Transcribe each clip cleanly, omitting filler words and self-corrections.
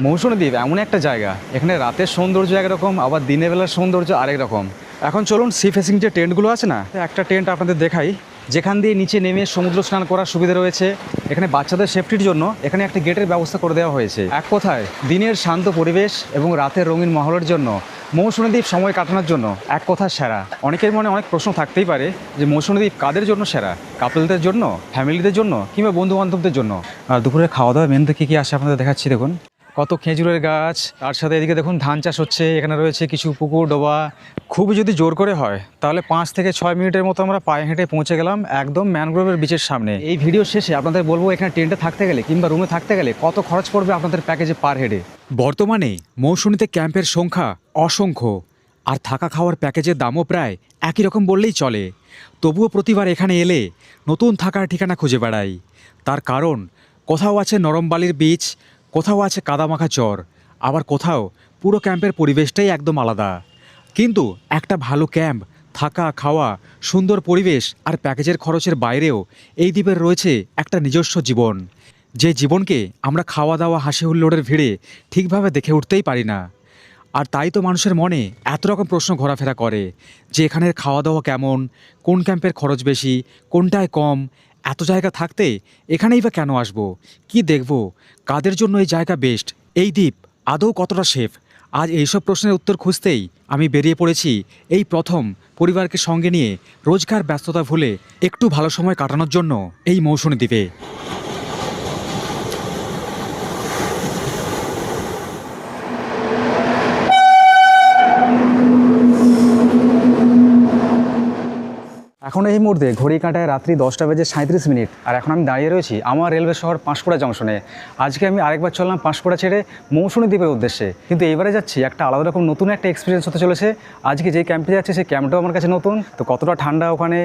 মৌসুমী দ্বীপ এমন একটা জায়গা, এখানে রাতের সৌন্দর্য একরকম, আবার দিনের বেলার সৌন্দর্য আরেক রকম। এখন চলুন সি ফেসিং যে টেন্টগুলো আছে না, একটা টেন্ট আপনাদের দেখাই, যেখান দিয়ে নিচে নেমে সমুদ্র স্নান করার সুবিধা রয়েছে। এখানে বাচ্চাদের সেফটির জন্য এখানে একটা গেটের ব্যবস্থা করে দেওয়া হয়েছে। এক কথায় দিনের শান্ত পরিবেশ এবং রাতের রঙিন মহলের জন্য মৌসুমী দ্বীপ সময় কাটানোর জন্য এক কথা সেরা। অনেকের মনে অনেক প্রশ্ন থাকতেই পারে যে মৌসুমী দ্বীপ কাদের জন্য সেরা, কাপলদের জন্য, ফ্যামিলিদের জন্য, কিংবা বন্ধু বান্ধবদের জন্য। আর দুপুরে খাওয়া দাওয়া মেনুতে কী কী আসে আপনাদের দেখাচ্ছি। দেখুন কত খেজুরের গাছ, তার সাথে এদিকে দেখুন ধান চাষ হচ্ছে। এখানে রয়েছে কিছু পুকুর ডোবা। খুব যদি জোর করে হয় তাহলে 5 থেকে 6 মিনিটের মতো আমরা পায়ে হেঁটে পৌঁছে গেলাম একদম ম্যানগ্রোভের বিচের সামনে। এই ভিডিও শেষে আপনাদের বলবো এখানে টেন্টে থাকতে গেলে কিংবা রুমে থাকতে গেলে কত খরচ পড়বে আপনাদের প্যাকেজে পার হেডে। বর্তমানে মৌসুমীতে ক্যাম্পের সংখ্যা অসংখ্য, আর থাকা খাওয়ার প্যাকেজের দামও প্রায় একই রকম বললেই চলে। তবুও প্রতিবার এখানে এলে নতুন থাকার ঠিকানা খুঁজে বেড়াই। তার কারণ কোথাও আছে নরম বালির বীচ, কোথাও আছে কাদামাখা চর, আবার কোথাও পুরো ক্যাম্পের পরিবেশটাই একদম আলাদা। কিন্তু একটা ভালো ক্যাম্প, থাকা খাওয়া, সুন্দর পরিবেশ আর প্যাকেজের খরচের বাইরেও এই দ্বীপের রয়েছে একটা নিজস্ব জীবন, যে জীবনকে আমরা খাওয়া দাওয়া হাসি হুল্লোড়ের ভিড়ে ঠিকভাবে দেখে উঠতেই পারি না। আর তাই তো মানুষের মনে এত রকম প্রশ্ন ঘোরাফেরা করে যে এখানের খাওয়া দাওয়া কেমন, কোন ক্যাম্পের খরচ বেশি, কোনটায় কম, এত জায়গা থাকতে এখানেই বা কেন আসবো, কি দেখব, কাদের জন্য এই জায়গা বেস্ট, এই দ্বীপ আদৌ কতটা সেফ। আজ এইসব প্রশ্নের উত্তর খুঁজতেই আমি বেরিয়ে পড়েছি এই প্রথম পরিবারকে সঙ্গে নিয়ে রোজকার ব্যস্ততা ভুলে একটু ভালো সময় কাটানোর জন্য এই মৌসুমী দ্বীপে। এখন এই মুহূর্তে ঘড়ি কাঁটায় রাত্রি 10:37 আর এখন আমি দাঁড়িয়ে রয়েছি আমার রেলওয়ে শহর পাঁশকুড়া জংশনে। আজকে আমি আরেকবার চললাম পাঁশকুড়া ছেড়ে মৌসুমী দ্বীপের উদ্দেশ্যে, কিন্তু এবারে যাচ্ছি একটা আলাদা রকম নতুন একটা এক্সপিরিয়েন্স হতে চলেছে। আজকে যে ক্যাম্পে যাচ্ছে সেই ক্যাম্পটাও আমার কাছে নতুন, তো কতটা ঠান্ডা ওখানে,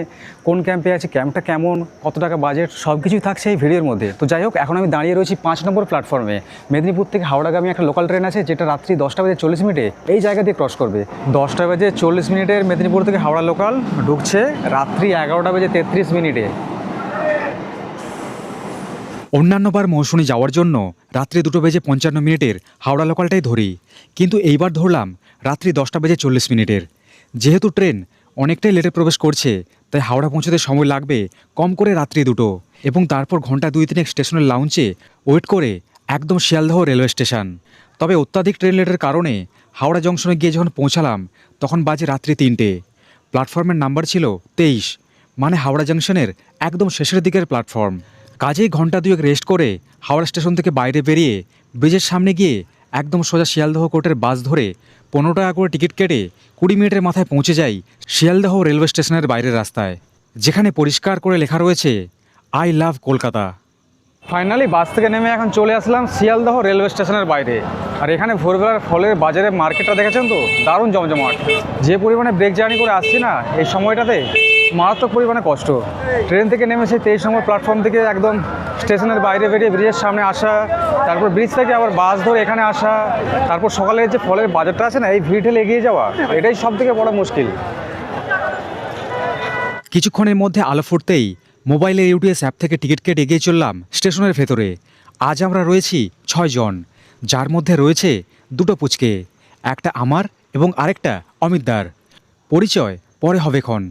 কোন ক্যাম্পে আছে, ক্যাম্পটা কেমন, কত টাকা বাজেট, সব কিছুই থাকছে এই ভিডিওর মধ্যে। তো যাই হোক, এখন আমি দাঁড়িয়ে রয়েছি 5 নম্বর প্ল্যাটফর্মে। মেদিনীপুর থেকে হাওড়াগামী একটা লোকাল ট্রেন আছে যেটা রাত্রি 10:40 এই জায়গা দিয়ে ক্রস করবে। 10:40 মেদিনীপুর থেকে হাওড়া লোকাল ঢুকছে রাত্রি 11:33। অন্যান্যবার মৌসুমী যাওয়ার জন্য রাত্রি 2:55 হাওড়া লোকালটাই ধরি, কিন্তু এইবার ধরলাম রাত্রি 10:40। যেহেতু ট্রেন অনেকটাই লেটে প্রবেশ করছে, তাই হাওড়া পৌঁছতে সময় লাগবে কম করে রাত্রি 2, এবং তারপর ঘন্টা 2-3 স্টেশনের লাউঞ্জে ওয়েট করে একদম শিয়ালদহ রেলওয়ে স্টেশন। তবে অত্যাধিক ট্রেন লেটের কারণে হাওড়া জংশনে গিয়ে যখন পৌঁছালাম তখন বাজে রাত্রি 3টে। প্ল্যাটফর্মের নাম্বার ছিল 23, মানে হাওড়া জংশনের একদম শেষের দিকের প্ল্যাটফর্ম। কাজেই ঘন্টা 2 রেস্ট করে হাওড়া স্টেশন থেকে বাইরে বেরিয়ে ব্রিজের সামনে গিয়ে একদম সোজা শিয়ালদহ কোর্টের বাস ধরে 15 টাকা করে টিকিট কেটে 20 মিনিটের মাথায় পৌঁছে যাই শিয়ালদহ রেলওয়ে স্টেশনের বাইরের রাস্তায়, যেখানে পরিষ্কার করে লেখা রয়েছে আই লাভ কলকাতা। ফাইনালি বাস থেকে নেমে এখন চলে আসলাম শিয়ালদহ রেলওয়ে স্টেশনের বাইরে। আর এখানে ভোরবেলার ফলের বাজারে মার্কেটটা দেখেছেন তো, দারুণ জমজমাট। যে পরিমাণে ব্রেক জার্নি করে আসছি না এই সময়টাতে, মারাত্মক পরিমাণে কষ্ট। ট্রেন থেকে নেমে সেই 23 নম্বর প্ল্যাটফর্ম থেকে একদম স্টেশনের বাইরে বেরিয়ে ব্রিজের সামনে আসা, তারপর ব্রিজ থেকে আবার বাস ধরে এখানে আসা, তারপর সকালের যে ফলের বাজারটা আছে না, এই ভিড় ঠেলে এগিয়ে যাওয়া, এটাই সব থেকে বড় মুশকিল। কিছুক্ষণের মধ্যে আলো ফুটতেই মোবাইলের ইউটিএস অ্যাপ থেকে টিকিট কেটে এগিয়ে চললাম স্টেশনের ভেতরে। আজ আমরা রয়েছি 6 জন, যার মধ্যে রয়েছে 2টো পুচকে, একটা আমার এবং আরেকটা অমিতদার। পরিচয় পরে হবেক্ষণ।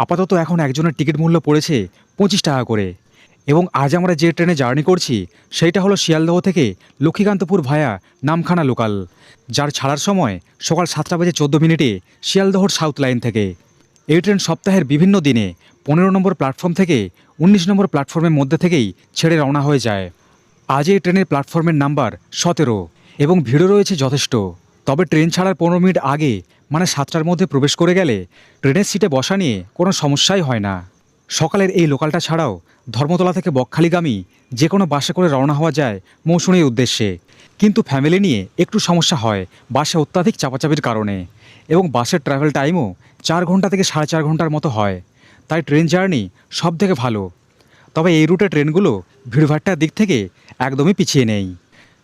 আপাতত এখন একজনের টিকিট মূল্য পড়েছে 25 টাকা করে। এবং আজ আমরা যে ট্রেনে জার্নি করছি সেইটা হলো শিয়ালদহ থেকে লক্ষ্মীকান্তপুর ভায়া নামখানা লোকাল, যার ছাড়ার সময় সকাল 7:14 শিয়ালদহর সাউথ লাইন থেকে। এই ট্রেন সপ্তাহের বিভিন্ন দিনে 15 নম্বর প্ল্যাটফর্ম থেকে 19 নম্বর প্ল্যাটফর্মের মধ্যে থেকেই ছেড়ে রওনা হয়ে যায়। আজ এই ট্রেনের প্ল্যাটফর্মের নাম্বার 17 এবং ভিড়ও রয়েছে যথেষ্ট। তবে ট্রেন ছাড়ার 15 মিনিট আগে, মানে 7টার মধ্যে প্রবেশ করে গেলে ট্রেনের সিটে বসা নিয়ে কোনো সমস্যাই হয় না। সকালের এই লোকালটা ছাড়াও ধর্মতলা থেকে বকখালিগামী যে কোনো বাসে করে রওনা হওয়া যায় মৌসুমীর উদ্দেশ্যে, কিন্তু ফ্যামিলি নিয়ে একটু সমস্যা হয় বাসে অত্যাধিক চাপাচাপির কারণে, এবং বাসের ট্রাভেল টাইমও 4 ঘন্টা থেকে 4.5 ঘন্টার মতো হয়। তাই ট্রেন জার্নি সব থেকে ভালো। তবে এই রুটে ট্রেনগুলো ভিড়ভাট্টার দিক থেকে একদমই পিছিয়ে নেই।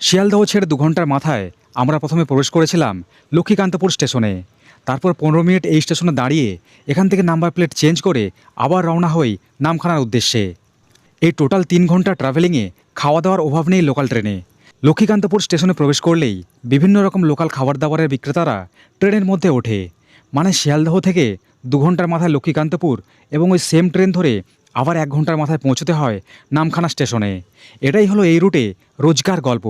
শিয়ালদহ ছেড়ে 2 ঘন্টার মাথায় আমরা প্রথমে প্রবেশ করেছিলাম লক্ষ্মীকান্তপুর স্টেশনে। তারপর 15 মিনিট এই স্টেশনে দাঁড়িয়ে এখান থেকে নাম্বার প্লেট চেঞ্জ করে আবার রওনা হই নামখানার উদ্দেশ্যে। এই টোটাল 3 ঘন্টা ট্রাভেলিংয়ে খাওয়া দাওয়ার অভাব নেই লোকাল ট্রেনে। লক্ষ্মীকান্তপুর স্টেশনে প্রবেশ করলেই বিভিন্ন রকম লোকাল খাবার দাবারের বিক্রেতারা ট্রেনের মধ্যে ওঠে। মানে শিয়ালদহ থেকে 2 ঘন্টার মাথায় লক্ষ্মীকান্তপুর এবং ওই সেম ট্রেন ধরে আবার 1 ঘন্টার মাথায় পৌঁছতে হয় নামখানা স্টেশনে। এটাই হলো এই রুটে রোজকার গল্প।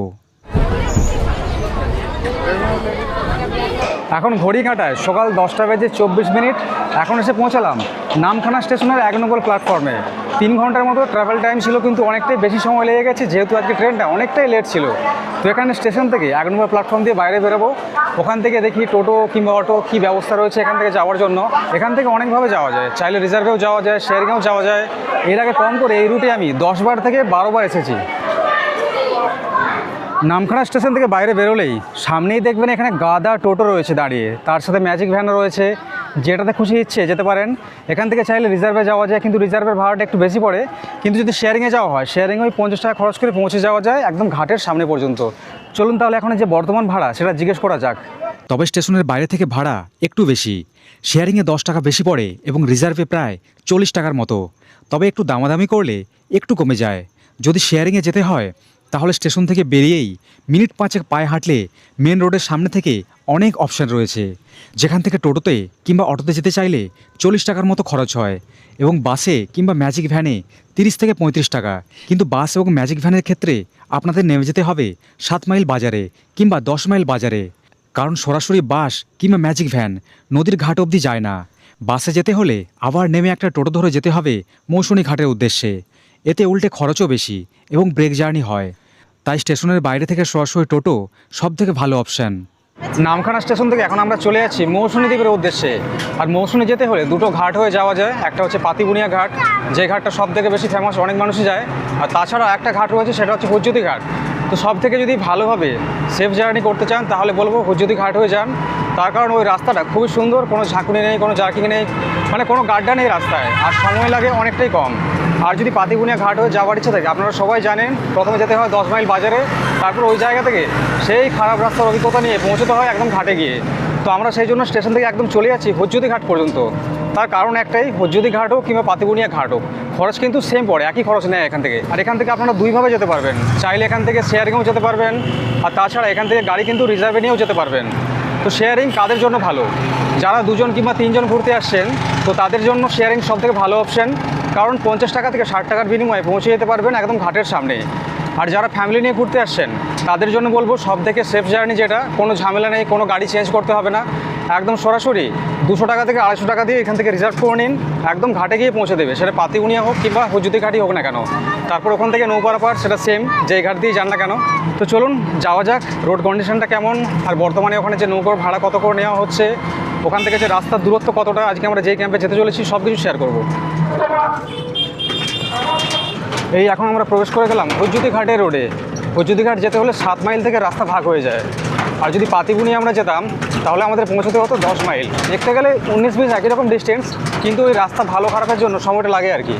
এখন ঘড়ি কাঁটায় সকাল 10:24। এখন এসে পৌঁছালাম নামখানা স্টেশনের 1 নম্বর প্ল্যাটফর্মে। 3 ঘন্টার মতো ট্রাভেল টাইম ছিল, কিন্তু অনেকটাই বেশি সময় লেগে গেছে যেহেতু আজকে ট্রেনটা অনেকটাই লেট ছিল। তো এখানে স্টেশন থেকে 1 নম্বর প্ল্যাটফর্ম দিয়ে বাইরে বেরোবো। ওখান থেকে দেখি টোটো কিংবা অটো কী ব্যবস্থা রয়েছে এখান থেকে যাওয়ার জন্য। এখান থেকে অনেকভাবে যাওয়া যায়, চাইলে রিজার্ভেও যাওয়া যায়, শেয়ারিংয়েও যাওয়া যায়। এর আগে কম করে এই রুটে আমি 10 বার থেকে 12 বার এসেছি। নামখানা স্টেশন থেকে বাইরে বেরোলেই সামনেই দেখবেন এখানে গাদা টোটো রয়েছে দাঁড়িয়ে, তার সাথে ম্যাজিক ভ্যানও রয়েছে। যেটাতে খুশি ইচ্ছে যেতে পারেন। এখান থেকে চাইলে রিজার্ভে যাওয়া যায়, কিন্তু রিজার্ভের ভাড়াটা একটু বেশি পড়ে। কিন্তু যদি শেয়ারিংয়ে যাওয়া হয়, শেয়ারিংয়ে ওই 50 টাকা খরচ করে পৌঁছে যাওয়া যায় একদম ঘাটের সামনে পর্যন্ত। চলুন তাহলে এখন যে বর্তমান ভাড়া সেটা জিজ্ঞেস করা যাক। তবে স্টেশনের বাইরে থেকে ভাড়া একটু বেশি। শেয়ারিংয়ে 10 টাকা বেশি পড়ে এবং রিজার্ভে প্রায় 40 টাকার মতো। তবে একটু দামাদামি করলে একটু কমে যায়। যদি শেয়ারিংয়ে যেতে হয় তাহলে স্টেশন থেকে বেরিয়েই মিনিট 5 পায়ে হাঁটলে মেন রোডের সামনে থেকে অনেক অপশান রয়েছে, যেখান থেকে টোটোতে কিংবা অটোতে যেতে চাইলে 40 টাকার মতো খরচ হয় এবং বাসে কিংবা ম্যাজিক ভ্যানে 30 থেকে 35 টাকা। কিন্তু বাস এবং ম্যাজিক ভ্যানের ক্ষেত্রে আপনাদের নেমে যেতে হবে 7 মাইল বাজারে কিংবা 10 মাইল বাজারে, কারণ সরাসরি বাস কিংবা ম্যাজিক ভ্যান নদীর ঘাট অবধি যায় না। বাসে যেতে হলে আবার নেমে একটা টোটো ধরে যেতে হবে মৌসুনী ঘাটের উদ্দেশ্যে। এতে উল্টে খরচও বেশি এবং ব্রেক জার্নি হয়। তাই স্টেশনের বাইরে থেকে সরাসরি টোটো সবথেকে ভালো অপশান। নামখানা স্টেশন থেকে এখন আমরা চলে যাচ্ছি মৌসুনী দ্বীপের উদ্দেশ্যে। আর মৌসুনী যেতে হলে দুটো ঘাট হয়ে যাওয়া যায়। একটা হচ্ছে পাতিবুনিয়া ঘাট, যে ঘাটটা সব থেকে বেশি ফেমাস, অনেক মানুষই যায়। আর তাছাড়া একটা ঘাট রয়েছে, সেটা হচ্ছে হুজ্জুতি ঘাট। তো সব থেকে যদি ভালোভাবে সেফ জার্নি করতে চান তাহলে বলবো হুজ্জুতি ঘাট হয়ে যান। তার কারণ ওই রাস্তাটা খুবই সুন্দর, কোনো ঝাঁকুনি নেই, কোনো জার্কিং নেই, মানে কোনো গাড্ডা নেই রাস্তায়, আর সময় লাগে অনেকটাই কম। আর যদি পাতিবুনিয়া ঘাট হয়ে যাওয়ার ইচ্ছা থাকে, আপনারা সবাই জানেন প্রথমে যেতে হয় 10 মাইল বাজারে, তারপর ওই জায়গা থেকে সেই খারাপ রাস্তার অভিজ্ঞতা নিয়ে পৌঁছতে হয় একদম ঘাটে গিয়ে। তো আমরা সেই জন্য স্টেশন থেকে একদম চলে যাচ্ছি হুজ্জুতি ঘাট পর্যন্ত। তার কারণ একটাই, হুজ্জুতি ঘাট হোক কিংবা পাতিবুনিয়া ঘাট হোক, খরচ কিন্তু সেম পড়ে, একই খরচ নেয় এখান থেকে। আর এখান থেকে আপনারা দুইভাবে যেতে পারবেন, চাইলে এখান থেকে শেয়ারিংয়েও যেতে পারবেন, আর তাছাড়া এখান থেকে গাড়ি কিন্তু রিজার্ভে নিয়েও যেতে পারবেন। তো শেয়ারিং কাদের জন্য ভালো? যারা 2 জন কিংবা 3 জন ঘুরতে আসছেন, তো তাদের জন্য শেয়ারিং সব থেকে ভালো অপশান, কারণ 50 টাকা থেকে 60 টাকার বিনিময়ে পৌঁছে যেতে পারবেন একদম ঘাটের সামনে। আর যারা ফ্যামিলি নিয়ে ঘুরতে আসছেন তাদের জন্য বলবো সব থেকে সেফ জার্নি যেটা, কোনো ঝামেলা নেই, কোনো গাড়ি চেঞ্জ করতে হবে না, একদম সরাসরি 200 টাকা থেকে 250 টাকা দিয়ে এখান থেকে রিজার্ভ করে নিন, একদম ঘাটে গিয়ে পৌঁছে দেবে। সেটা পাতিবুনিয়া হোক কিংবা হুজ্জুতি ঘাটই হোক না কেন। তারপর ওখান থেকে নৌ পারাপার, সেটা সেম, যেই ঘাট দিয়ে যান না কেন। তো চলুন যাওয়া যাক। রোড কন্ডিশনটা কেমন, আর বর্তমানে ওখানে যে নৌকোর ভাড়া কত করে নেওয়া হচ্ছে, ওখান থেকে যে রাস্তার দূরত্ব কতটা, আজকে আমরা যেই ক্যাম্পে যেতে চলেছি সব কিছু শেয়ার করবো। এই এখন আমরা প্রবেশ করে গেলাম হুজ্জুতি ঘাটের রোডে। হুজ্জুতি ঘাট যেতে হলে 7 মাইল থেকে রাস্তা ভাগ হয়ে যায়। আর যদি পাতিবুনিয়া আমরা যেতাম তাহলে আমাদের পৌঁছতে হতো 10 মাইল। দেখতে গেলে 19-20 একই রকম ডিস্টেন্স, কিন্তু ওই রাস্তা ভালো খারাপের জন্য সময়টা লাগে আর কি।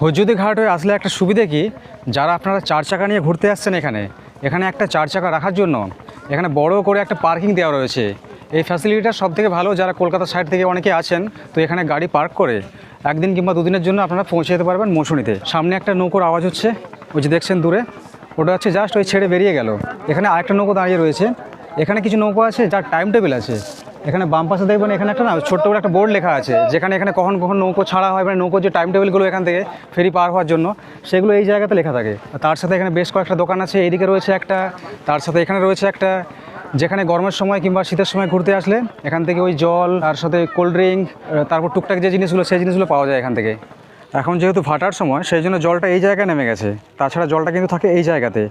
হুজ্জুতি ঘাট হয়ে আসলে একটা সুবিধে কি, যারা আপনারা 4 চাকা নিয়ে ঘুরতে আসছেন এখানে একটা 4 চাকা রাখার জন্য এখানে বড় করে একটা পার্কিং দেওয়া রয়েছে। এই ফ্যাসিলিটিটা সব থেকে ভালো। যারা কলকাতা সাইড থেকে অনেকে আছেন, তো এখানে গাড়ি পার্ক করে একদিন কিংবা 2 দিনের জন্য আপনারা পৌঁছে যেতে পারবেন মৌসুনীতে। সামনে একটা নৌকোর আওয়াজ হচ্ছে, ওই যে দেখছেন দূরে, ওটা হচ্ছে জাস্ট ওই ছেড়ে বেরিয়ে গেল। এখানে আরেকটা নৌকো দাঁড়িয়ে রয়েছে। এখানে কিছু নৌকো আছে যার টাইম টেবিল আছে। এখানে বাম পাশে দেখবেন এখানে একটা না ছোট্ট করে একটা বোর্ড লেখা আছে, যেখানে এখানে কখন কখন নৌকো ছাড়া হয়, মানে নৌকোর যে টাইম টেবিলগুলো এখান থেকে ফেরি পার হওয়ার জন্য, সেগুলো এই জায়গাতে লেখা থাকে। তার সাথে এখানে বেশ কয়েকটা দোকান আছে, এইদিকে রয়েছে একটা, তার সাথে এখানে রয়েছে একটা, যেখানে গরমের সময় কিংবা শীতের সময় ঘুরতে আসলে এখান থেকে ওই জল, তার সাথে কোল্ড ড্রিঙ্ক, তারপর টুকটাক যে জিনিসগুলো, সেই জিনিসগুলো পাওয়া যায় এখান থেকে। এখন যেহেতু ভাটার সময়, সেই জন্য জলটা এই জায়গায় নেমে গেছে, তাছাড়া জলটা কিন্তু থাকে এই জায়গাতে।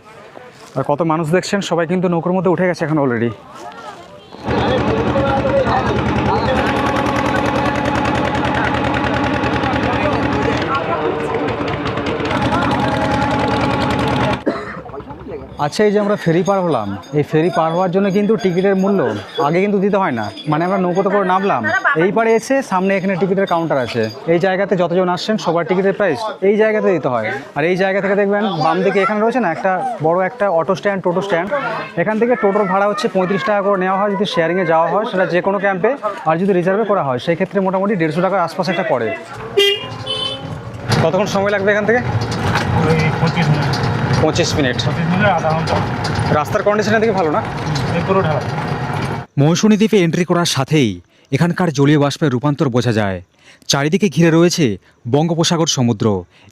আর কত মানুষ দেখছেন, সবাই কিন্তু নৌকোর মধ্যে উঠে গেছে এখন অলরেডি। আচ্ছা, এই যে আমরা ফেরি পার হলাম, এই ফেরি পার হওয়ার জন্য কিন্তু টিকিটের মূল্য আগে কিন্তু দিতে হয় না। মানে আমরা নৌকোতে করে নামলাম, এই পারে এসে সামনে এখানে টিকিটের কাউন্টার আছে। এই জায়গাতে যতজন আসছেন সবার টিকিটের প্রাইস এই জায়গাতে দিতে হয়। আর এই জায়গা থেকে দেখবেন বাম দিকে এখানে রয়েছে না একটা বড় একটা অটো স্ট্যান্ড, টোটো স্ট্যান্ড। এখান থেকে টোটোর ভাড়া হচ্ছে 35 টাকা করে নেওয়া হয় যদি শেয়ারিংয়ে যাওয়া হয়, সেটা যে কোনো ক্যাম্পে। আর যদি রিজার্ভে করা হয় সেই ক্ষেত্রে মোটামুটি 150 টাকার আশপাশে একটা পড়ে। কতক্ষণ সময় লাগবে এখান থেকে? ওই 25 মিনিট 25 মিনিট। 25 মিনিট আধা ঘন্টা। রাস্তার কন্ডিশন এদিকে ভালো না? এই পুরো ঢালা। মৌসুমী দ্বীপে এন্ট্রি করার সাথেই এখানকার জলীয় বাষ্পের রূপান্তর বোঝা যায়। চারিদিকে ঘিরে রয়েছে বঙ্গোপসাগর সমুদ্র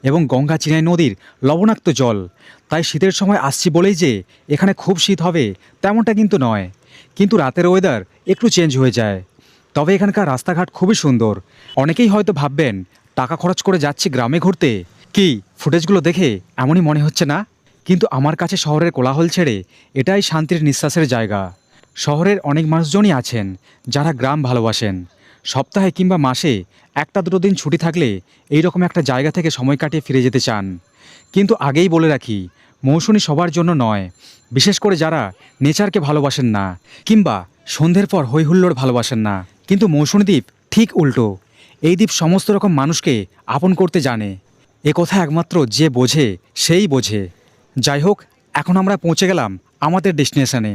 এবং গঙ্গা চিনাই নদীর লবণাক্ত জল। তাই শীতের সময় আসছি বলেই যে এখানে খুব শীত হবে তেমনটা কিন্তু নয়, কিন্তু রাতের ওয়েদার একটু চেঞ্জ হয়ে যায়। তবে এখানকার রাস্তাঘাট খুবই সুন্দর। অনেকেই হয়তো ভাববেন টাকা খরচ করে যাচ্ছি গ্রামে ঘুরতে, কি ফুটেজগুলো দেখে এমনই মনে হচ্ছে না? কিন্তু আমার কাছে শহরের কোলাহল ছেড়ে এটাই শান্তির নিঃশ্বাসের জায়গা। শহরের অনেক মানুষজনই আছেন যারা গ্রাম ভালোবাসেন। সপ্তাহে কিংবা মাসে একটা দুটো দিন ছুটি থাকলে এই রকম একটা জায়গা থেকে সময় কাটিয়ে ফিরে যেতে চান। কিন্তু আগেই বলে রাখি, মৌসুমী সবার জন্য নয়, বিশেষ করে যারা নেচারকে ভালোবাসেন না কিংবা সন্ধ্যের পর হৈহুল্লোড় ভালোবাসেন না। কিন্তু মৌসুমী দ্বীপ ঠিক উল্টো। এই দ্বীপ সমস্ত রকম মানুষকে আপন করতে জানে। এ কথা একমাত্র যে বোঝে সেই বোঝে। যাই হোক, এখন আমরা পৌঁছে গেলাম আমাদের ডেস্টিনেশনে।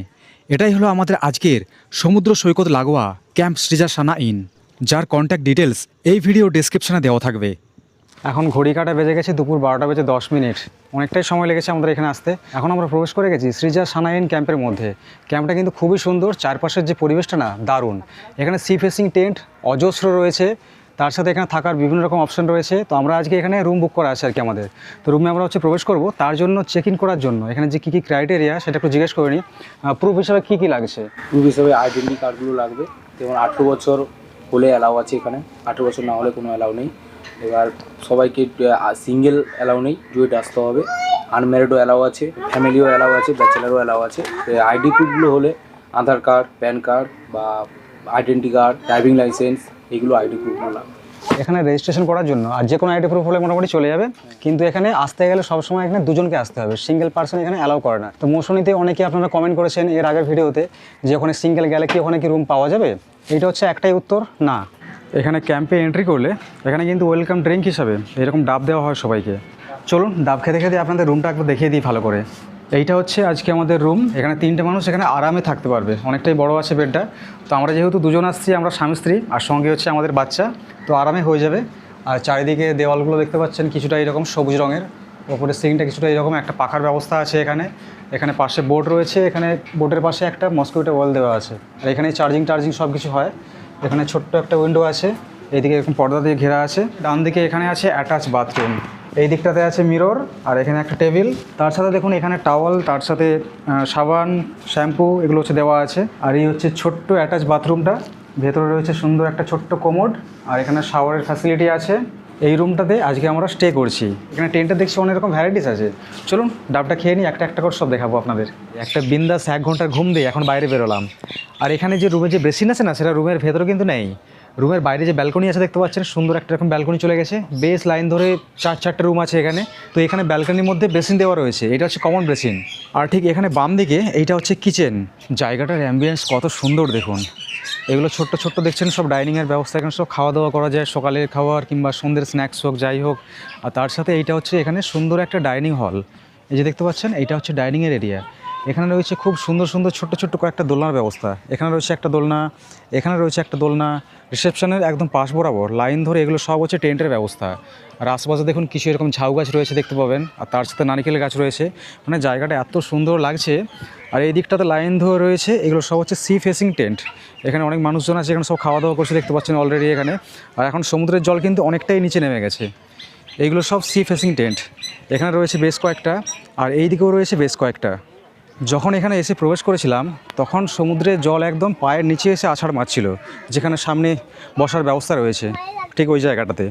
এটাই হলো আমাদের আজকের সমুদ্র সৈকত লাগোয়া ক্যাম্প সৃজা সানা ইন, যার কন্ট্যাক্ট ডিটেলস এই ভিডিও ডেসক্রিপশনে দেওয়া থাকবে। এখন ঘড়ি কাটা বেজে গেছে দুপুর 12টা বেজে 10 মিনিট। অনেকটাই সময় লেগেছে আমাদের এখানে আসতে। এখন আমরা প্রবেশ করে গেছি সৃজা সানাইন ক্যাম্পের মধ্যে। ক্যাম্পটা কিন্তু খুবই সুন্দর, চারপাশের যে পরিবেশটা না দারুণ। এখানে সি ফেসিং টেন্ট অজস্র রয়েছে, তার সাথে এখানে থাকার বিভিন্ন রকম অপশন রয়েছে। তো আমরা আজকে এখানে রুম বুক করা আছে আর কি আমাদের। তো রুমে আমরা প্রবেশ করব, তার জন্য চেক ইন করার জন্য এখানে যে কী কী ক্রাইটেরিয়া সেটা একটু জিজ্ঞেস করে নিই। প্রুফ হিসাবে কী কী লাগছে? প্রুফ হিসেবে আইডেন্টি কার্ডগুলো লাগবে। যেমন 18 বছর হলে অ্যালাউ আছে এখানে, 18 বছর না হলে কোনো অ্যালাউ নেই। এবার সবাইকে সিঙ্গেল অ্যালাউ নেই, জয়েন্ট আসতে হবে। আনম্যারিডও অ্যালাউ আছে, ফ্যামিলিও অ্যালাউ আছে, ব্যাচেলারও অ্যালাউ আছে। আইডি প্রুফগুলো হলে আধার কার্ড, প্যান কার্ড বা আইডেন্টি কার্ড, ড্রাইভিং লাইসেন্স, এগুলো আইডি প্রুফগুলো লাগবে। এখানে রেজিস্ট্রেশন করার জন্য আর যে কোনো আইডি প্রুফ হলে মোটামুটি চলে যাবে। কিন্তু এখানে আসতে গেলে সবসময় এখানে দুজনকে আসতে হবে, সিঙ্গেল পার্সন এখানে অ্যালাউ করে না। তো মৌসুমীতে অনেকে আপনারা কমেন্ট করেছেন এর আগের ভিডিওতে যে ওখানে সিঙ্গেল গেলে কি ওখানে কি রুম পাওয়া যাবে? এইটা হচ্ছে একটাই উত্তর, না। এখানে ক্যাম্পে এন্ট্রি করলে এখানে কিন্তু ওয়েলকাম ড্রিঙ্ক হিসাবে এরকম ডাব দেওয়া হয় সবাইকে। চলুন ডাব খেতে খেতে আপনাদের রুমটা একবার দেখিয়ে দিই ভালো করে। এইটা হচ্ছে আজকে আমাদের রুম। এখানে 3টে মানুষ এখানে আরামে থাকতে পারবে, অনেকটাই বড় আছে বেডটা। তো আমরা যেহেতু দুজন আসছি, আমরা স্বামী স্ত্রী আর সঙ্গে হচ্ছে আমাদের বাচ্চা, তো আরামে হয়ে যাবে। আর চারিদিকে দেওয়ালগুলো দেখতে পাচ্ছেন কিছুটা এরকম সবুজ রঙের, ওপরে সিলিংটা কিছুটা এরকম, একটা পাখার ব্যবস্থা আছে এখানে। এখানে পাশে বোর্ড রয়েছে, এখানে বোর্ডের পাশে একটা মসকিউটো ওয়াল দেওয়া আছে। আর এখানে চার্জিং সব কিছু হয়। এখানে ছোট্ট একটা উইন্ডো আছে, এইদিকে এরকম পর্দা দিয়ে ঘেরা আছে। ডান দিকে এখানে আছে অ্যাটাচ বাথরুম, এই দিকটাতে আছে মিরর, আর এখানে একটা টেবিল। তার সাথে দেখুন এখানে টাওয়াল, তার সাথে সাবান, শ্যাম্পু এগুলো হচ্ছে দেওয়া আছে। আর এই হচ্ছে ছোট্ট অ্যাটাচ বাথরুমটা, ভেতরে রয়েছে সুন্দর একটা ছোট্ট কোমোড, আর এখানে শাওয়ারের ফ্যাসিলিটি আছে। এই রুমটাতে আজকে আমরা স্টে করছি। এখানে টেন্টে দেখছি অনেক রকম ভ্যারাইটিস আছে। চলুন ডাবটা খেয়ে নিই, একটা একটা করে সব দেখাবো আপনাদের। একটা বিন্দাস 1 ঘন্টার ঘুম দিয়ে এখন বাইরে বেরোলাম। আর এখানে যে রুমে যে বেসিন আছে না, সেটা রুমের ভেতরে কিন্তু নেই। রুমের বাইরে যে ব্যালকনি আছে দেখতে পাচ্ছেন, সুন্দর একটা এরকম ব্যালকনি চলে গেছে। বেস লাইন ধরে 4-4টে রুম আছে এখানে। তো এখানে ব্যালকনির মধ্যে বেসিন দেওয়া রয়েছে, এটা হচ্ছে কমন বেসিন। আর ঠিক এখানে বাম দিকে এইটা হচ্ছে কিচেন। জায়গাটার অ্যাম্বিয়েন্স কত সুন্দর দেখুন। এগুলো ছোট্ট ছোট্ট দেখছেন সব ডাইনিংয়ের ব্যবস্থা, এখানে সব খাওয়া দাওয়া করা যায়, সকালের খাবার কিংবা সন্ধ্যের স্ন্যাক্স হোক যাই হোক। আর তার সাথে এইটা হচ্ছে এখানে সুন্দর একটা ডাইনিং হল, এই যে দেখতে পাচ্ছেন এইটা হচ্ছে ডাইনিংয়ের এরিয়া। এখানে রয়েছে খুব সুন্দর সুন্দর ছোট্ট ছোট্ট কয়েকটা দোলনার ব্যবস্থা। এখানে রয়েছে একটা দোলনা, এখানে রয়েছে একটা দোলনা। রিসেপশনের একদম পাশ বরাবর লাইন ধরে এগুলো সব হচ্ছে টেন্টের ব্যবস্থা। আর আশেপাশে দেখুন কিছু এরকম ঝাউ গাছ রয়েছে দেখতে পাবেন, আর তার সাথে নারকেলের গাছ রয়েছে। মানে জায়গাটা এত সুন্দর লাগছে। আর এই দিকটাতে লাইন ধরে রয়েছে, এগুলো সব হচ্ছে সি ফেসিং টেন্ট। এখানে অনেক মানুষজন আছে, এখানে সব খাওয়া দাওয়া করছে দেখতে পাচ্ছেন অলরেডি এখানে। আর এখন সমুদ্রের জল কিন্তু অনেকটাই নিচে নেমে গেছে। এইগুলো সব সি ফেসিং টেন্ট। এখানে রয়েছে বেশ কয়েকটা, আর এই দিকেও রয়েছে বেশ কয়েকটা। যখন এখানে এসে প্রবেশ করেছিলাম তখন সমুদ্রের জল একদম পায়ের নিচে এসে আছাড় মারছিল, যেখানে সামনে বসার ব্যবস্থা রয়েছে ঠিক ওই জায়গাটাতে।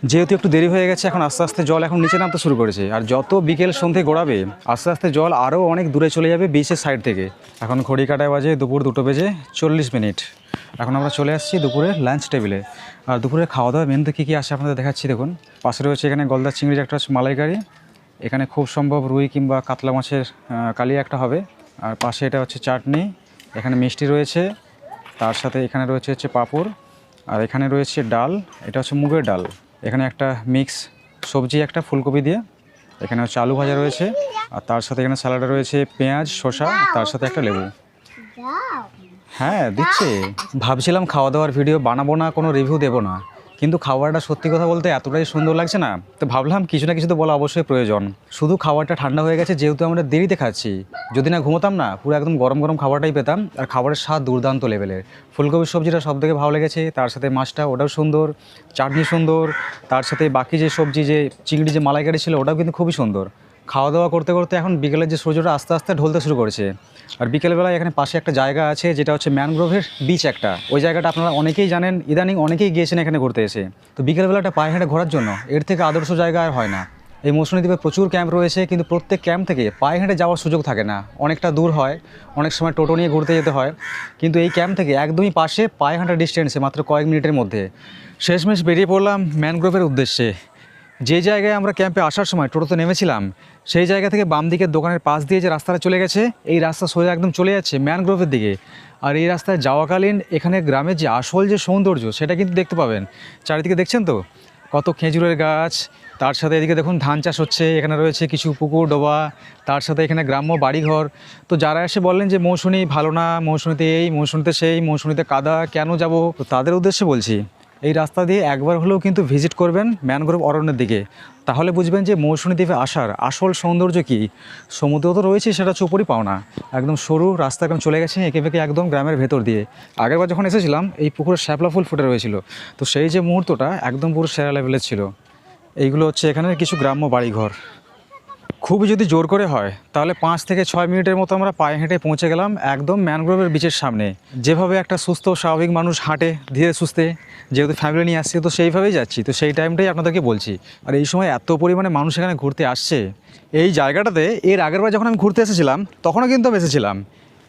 যেহেতু একটু দেরি হয়ে গেছে, এখন আস্তে আস্তে জল এখন নিচে নামতে শুরু করেছে। আর যত বিকেল সন্ধে গড়াবে আস্তে আস্তে জল আরও অনেক দূরে চলে যাবে বিচের সাইড থেকে। এখন ঘড়ি কাটায় বাজে দুপুর 2টো বেজে 40 মিনিট। এখন আমরা চলে আসছি দুপুরে লাঞ্চ টেবিলে। আর দুপুরে খাওয়া দাওয়া মেনুতে কী কী আসে আপনাদের দেখাচ্ছি দেখুন। পাশে রয়েছে এখানে গলদা চিংড়ির একটা মালাইকারি, এখানে খুব সম্ভব রুই কিংবা কাতলা মাছের কালিয়া একটা হবে। আর পাশে এটা হচ্ছে চাটনি, এখানে মিষ্টি রয়েছে, তার সাথে এখানে রয়েছে হচ্ছে পাঁপড়, আর এখানে রয়েছে ডাল, এটা হচ্ছে মুগের ডাল। এখানে একটা মিক্স সবজি একটা ফুলকপি দিয়ে, এখানে হচ্ছে আলু ভাজা রয়েছে, আর তার সাথে এখানে স্যালাডে রয়েছে পেঁয়াজ, শসা, তার সাথে একটা লেবু। হ্যাঁ দিচ্ছে। ভাবছিলাম খাওয়া দাওয়ার ভিডিও বানাবো না, কোনো রিভিউ দেবো না, কিন্তু খাবারটা সত্যি কথা বলতে এতটাই সুন্দর লাগছে না, তো ভাবলাম কিছু না কিছু তো বলা অবশ্যই প্রয়োজন। শুধু খাবারটা ঠান্ডা হয়ে গেছে যেহেতু আমরা দেরিতে খাচ্ছি, যদি না ঘুমোতাম না পুরো একদম গরম গরম খাবারটাই পেতাম। আর খাবারের স্বাদ দুর্দান্ত লেভেলের। ফুলকপির সবজিটা সব থেকে ভালো লেগেছে, তার সাথে মাছটা ওটাও সুন্দর, চাটনি সুন্দর, তার সাথে বাকি যে সবজি যে চিংড়ি যে মালাইকারি ছিল ওটাও কিন্তু খুবই সুন্দর। খাওয়া দাওয়া করতে করতে এখন বিকেলের যে সূর্যটা আস্তে আস্তে ঢলতে শুরু করেছে। আর বিকেলবেলায় এখানে পাশে একটা জায়গা আছে যেটা হচ্ছে ম্যানগ্রোভের বিচ একটা, ওই জায়গাটা আপনারা অনেকেই জানেন, ইদানিং অনেকেই গিয়েছেন এখানে ঘুরতে এসে। তো বিকেলবেলাটা পায়ে হেঁটে ঘোরার জন্য এর থেকে আদর্শ জায়গা আর হয় না। এই মৌসুমী দ্বীপে প্রচুর ক্যাম্প রয়েছে, কিন্তু প্রত্যেক ক্যাম্প থেকে পায়ে হেঁটে যাওয়ার সুযোগ থাকে না, অনেকটা দূর হয়, অনেক সময় টোটো নিয়ে ঘুরতে যেতে হয়। কিন্তু এই ক্যাম্প থেকে একদমই পাশে পায়ে হাঁটা ডিস্টেন্সে মাত্র কয়েক মিনিটের মধ্যে। শেষমেশ বেরিয়ে পড়লাম ম্যানগ্রোভের উদ্দেশ্যে। যে জায়গায় আমরা ক্যাম্পে আসার সময় টোটোতে নেমেছিলাম, সেই জায়গা থেকে বাম দিকের দোকানের পাশ দিয়ে যে রাস্তাটা চলে গেছে, এই রাস্তা সোজা একদম চলে যাচ্ছে ম্যানগ্রোভের দিকে। আর এই রাস্তায় যাওয়াকালীন এখানে গ্রামের যে আসল যে সৌন্দর্য সেটা কিন্তু দেখতে পাবেন। চারিদিকে দেখছেন তো কত খেজুরের গাছ, তার সাথে এদিকে দেখুন ধান চাষ হচ্ছে, এখানে রয়েছে কিছু পুকুর ডোবা, তার সাথে এখানে গ্রাম্য বাড়িঘর। তো যারা এসে বললেন যে মৌসুমী ভালো না, মৌসুমীতে এই, মৌসুমীতে সেই, মৌসুমীতে কাদা, কেন যাব, তো তাদের উদ্দেশ্যে বলছি এই রাস্তা দিয়ে একবার হলেও কিন্তু ভিজিট করবেন ম্যানগ্রোভ অরণ্যের দিকে, তাহলে বুঝবেন যে মৌসুমী দ্বীপে আসার আসল সৌন্দর্য কী। সমুদ্র তো রয়েছে, সেটা চোপড়ই পাও না, একদম সরু রাস্তা একদম চলে গেছে এঁকে বেঁকে একদম গ্রামের ভেতর দিয়ে। আগেরবার যখন এসেছিলাম এই পুকুরে শ্যাপলা ফুল ফুটে রয়েছিল, তো সেই যে মুহূর্তটা একদম পুরো সেরা লেভেলের ছিল। এইগুলো হচ্ছে এখানের কিছু গ্রাম্য বাড়িঘর। খুবই যদি জোর করে হয় তাহলে 5 থেকে 6 মিনিটের মতো আমরা পায়ে হেঁটে পৌঁছে গেলাম একদম ম্যানগ্রোভের বিচের সামনে। যেভাবে একটা সুস্থ স্বাভাবিক মানুষ হাঁটে ধীরে সুস্থে, যেহেতু ফ্যামিলি নিয়ে আসছি তো সেইভাবেই যাচ্ছি, তো সেই টাইমটাই আপনাদেরকে বলছি। আর এই সময় এত পরিমাণে মানুষ এখানে ঘুরতে আসছে এই জায়গাটাতে। এর আগেরবার যখন আমি ঘুরতে এসেছিলাম তখনও কিন্তু আমি এসেছিলাম,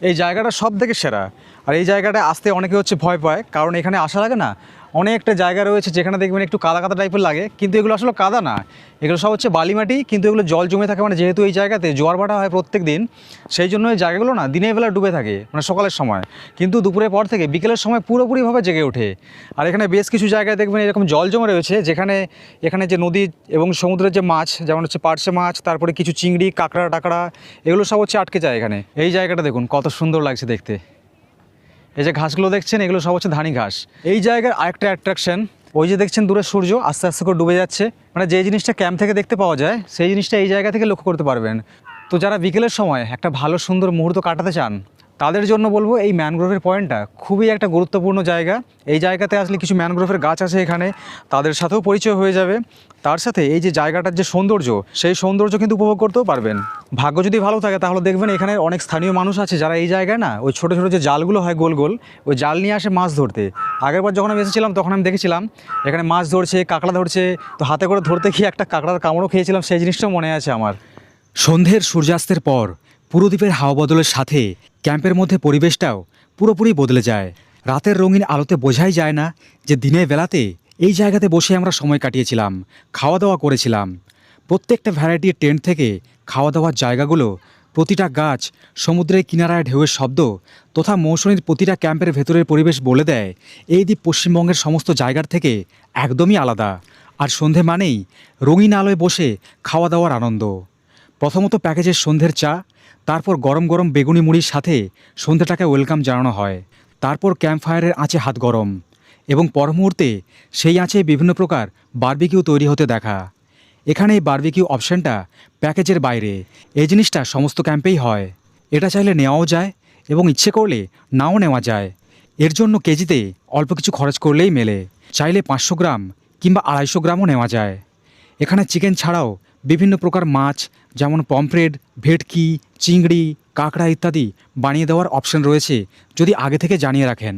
এই জায়গাটা সব থেকে সেরা। আর এই জায়গাটা আসতে অনেকে হচ্ছে ভয় পায়, কারণ এখানে আসা লাগে না, অনেকটা জায়গা রয়েছে যেখানে দেখবেন একটু কাদা কাদা টাইপের লাগে, কিন্তু এগুলো আসলে কাদা না, এগুলো সব হচ্ছে বালিমাটি, কিন্তু এগুলো জল জমে থাকে। মানে যেহেতু এই জায়গাতে জোয়ার ভাটা হয় প্রত্যেক দিন, সেই জন্য এই জায়গাগুলো না দিনের বেলা ডুবে থাকে, মানে সকালের সময়, কিন্তু দুপুরের পর থেকে বিকেলের সময় পুরোপুরিভাবে জেগে ওঠে। আর এখানে বেশ কিছু জায়গায় দেখবেন এরকম জল জমে রয়েছে, যেখানে এখানে যে নদী এবং সমুদ্রের যে মাছ, যেমন হচ্ছে পার্শে মাছ, তারপরে কিছু চিংড়ি, কাঁকড়া টাকড়া, এগুলো সব হচ্ছে আটকে যায় এখানে। এই জায়গাটা দেখুন কত সুন্দর লাগছে দেখতে। এই যে ঘাসগুলো দেখছেন এগুলো সব হচ্ছে ধানি ঘাস। এই জায়গার আরেকটা অ্যাট্রাকশন, ওই যে দেখছেন দূরে সূর্য আস্তে আস্তে করে ডুবে যাচ্ছে, মানে যে জিনিসটা ক্যাম্প থেকে দেখতে পাওয়া যায় সেই জিনিসটা এই জায়গা থেকে লক্ষ্য করতে পারবেন। তো যারা বিকেলের সময় একটা ভালো সুন্দর মুহূর্ত কাটাতে চান তাদের জন্য বলবো এই ম্যানগ্রোভের পয়েন্টটা খুবই একটা গুরুত্বপূর্ণ জায়গা। এই জায়গাতে আসলে কিছু ম্যানগ্রোভের গাছ আছে এখানে, তাদের সাথেও পরিচয় হয়ে যাবে। তার সাথে এই যে জায়গাটার যে সৌন্দর্য, সেই সৌন্দর্য কিন্তু উপভোগ করতেও পারবেন। ভাগ্য যদি ভালো থাকে তাহলে দেখবেন এখানে অনেক স্থানীয় মানুষ আছে যারা এই জায়গায় না ওই ছোটো ছোটো যে জালগুলো হয় গোল গোল, ওই জাল নিয়ে আসে মাছ ধরতে। আগেরবার যখন আমি এসেছিলাম তখন আমি দেখেছিলাম এখানে মাছ ধরছে, কাঁকড়া ধরছে, তো হাতে করে ধরতে গিয়ে একটা কাঁকড়ার কামড়ও খেয়েছিলাম, সেই জিনিসটাও মনে আছে আমার। সন্ধ্যের সূর্যাস্তের পর পুরো দ্বীপের হাওয়া বদলের সাথে ক্যাম্পের মধ্যে পরিবেশটাও পুরোপুরি বদলে যায়। রাতের রঙিন আলোতে বোঝাই যায় না যে দিনের বেলাতে এই জায়গাতে বসে আমরা সময় কাটিয়েছিলাম, খাওয়া দাওয়া করেছিলাম। প্রত্যেকটা ভ্যারাইটির টেন্ট থেকে খাওয়া দাওয়ার জায়গাগুলো, প্রতিটা গাছ, সমুদ্রের কিনারায় ঢেউয়ের শব্দ তথা মৌসুমীর প্রতিটা ক্যাম্পের ভেতরের পরিবেশ বলে দেয় এই দ্বীপ পশ্চিমবঙ্গের সমস্ত জায়গার থেকে একদমই আলাদা। আর সন্ধে মানেই রঙিন আলোয় বসে খাওয়া দাওয়ার আনন্দ। প্রথমত প্যাকেজের সন্ধ্যের চা, তারপর গরম গরম বেগুনি মুড়ির সাথে সন্ধ্যেটাকে ওয়েলকাম জানানো হয়। তারপর ক্যাম্প ফায়ারের আঁচে হাত গরম, এবং পর মুহূর্তে সেই আঁচে বিভিন্ন প্রকার বারবিকিউ তৈরি হতে দেখা। এখানে এই বারবিকিউ অপশানটা প্যাকেজের বাইরে, এই জিনিসটা সমস্ত ক্যাম্পেই হয়। এটা চাইলে নেওয়াও যায় এবং ইচ্ছে করলে নাও নেওয়া যায়। এর জন্য কেজিতে অল্প কিছু খরচ করলেই মেলে, চাইলে 500 গ্রাম কিংবা 250 গ্রামও নেওয়া যায়। এখানে চিকেন ছাড়াও বিভিন্ন প্রকার মাছ যেমন পমফ্রেট, ভেটকি, চিংড়ি, কাঁকড়া ইত্যাদি বানিয়ে দেওয়ার অপশন রয়েছে যদি আগে থেকে জানিয়ে রাখেন।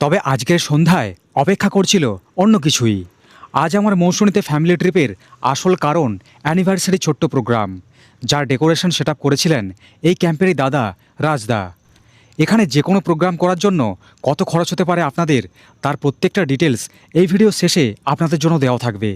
তবে আজকের সন্ধ্যায় অপেক্ষা করছিল অন্য কিছুই। আজ আমার মৌসুমীতে ফ্যামিলি ট্রিপের আসল কারণ অ্যানিভার্সারি ছোট্ট প্রোগ্রাম, যার ডেকোরেশন সেট আপ করেছিলেন এই ক্যাম্পেরই দাদা রাজদা। এখানে যে কোনো প্রোগ্রাম করার জন্য কত খরচ হতে পারে আপনাদের, তার প্রত্যেকটা ডিটেলস এই ভিডিও শেষে আপনাদের জন্য দেওয়া থাকবে।